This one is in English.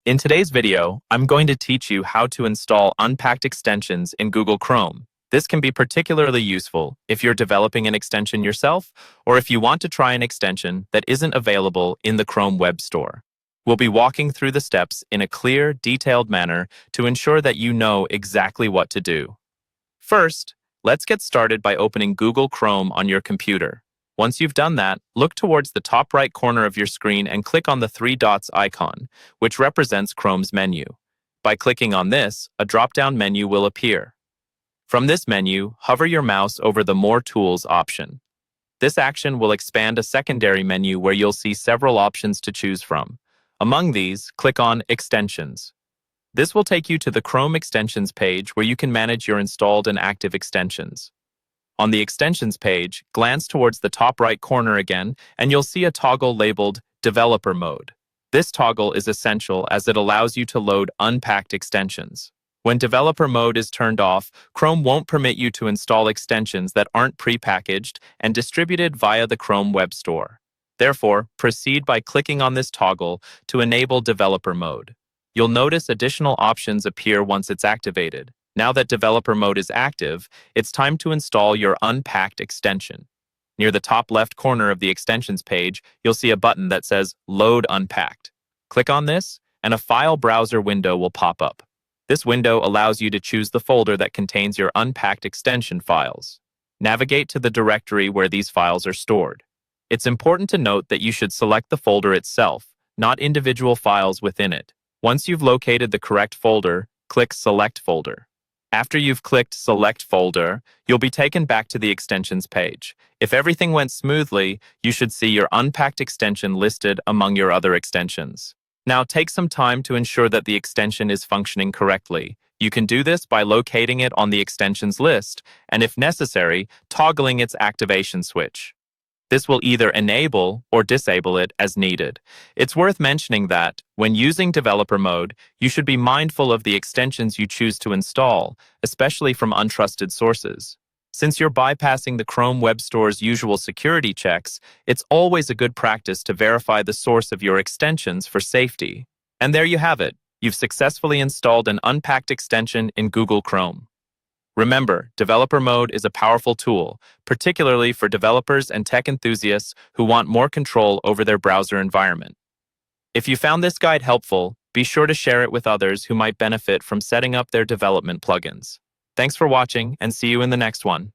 In today's video, I'm going to teach you how to install Unpacked extensions in Google Chrome. This can be particularly useful if you're developing an extension yourself or if you want to try an extension that isn't available in the Chrome Web Store. We'll be walking through the steps in a clear, detailed manner to ensure that you know exactly what to do. First, let's get started by opening Google Chrome on your computer. Once you've done that, look towards the top right corner of your screen and click on the three dots icon, which represents Chrome's menu. By clicking on this, a drop-down menu will appear. From this menu, hover your mouse over the More Tools option. This action will expand a secondary menu where you'll see several options to choose from. Among these, click on Extensions. This will take you to the Chrome Extensions page where you can manage your installed and active extensions. On the Extensions page, glance towards the top right corner again, and you'll see a toggle labeled Developer Mode. This toggle is essential as it allows you to load unpacked extensions. When Developer Mode is turned off, Chrome won't permit you to install extensions that aren't prepackaged and distributed via the Chrome Web Store. Therefore, proceed by clicking on this toggle to enable Developer Mode. You'll notice additional options appear once it's activated. Now that Developer Mode is active, it's time to install your Unpacked extension. Near the top left corner of the Extensions page, you'll see a button that says Load Unpacked. Click on this, and a file browser window will pop up. This window allows you to choose the folder that contains your Unpacked extension files. Navigate to the directory where these files are stored. It's important to note that you should select the folder itself, not individual files within it. Once you've located the correct folder, click Select Folder. After you've clicked Select Folder, you'll be taken back to the Extensions page. If everything went smoothly, you should see your Unpacked extension listed among your other extensions. Now take some time to ensure that the extension is functioning correctly. You can do this by locating it on the extensions list, and if necessary, toggling its activation switch. This will either enable or disable it as needed. It's worth mentioning that, when using Developer Mode, you should be mindful of the extensions you choose to install, especially from untrusted sources. Since you're bypassing the Chrome Web Store's usual security checks, it's always a good practice to verify the source of your extensions for safety. And there you have it. You've successfully installed an Unpacked extension in Google Chrome. Remember, Developer Mode is a powerful tool, particularly for developers and tech enthusiasts who want more control over their browser environment. If you found this guide helpful, be sure to share it with others who might benefit from setting up their development plugins. Thanks for watching, and see you in the next one.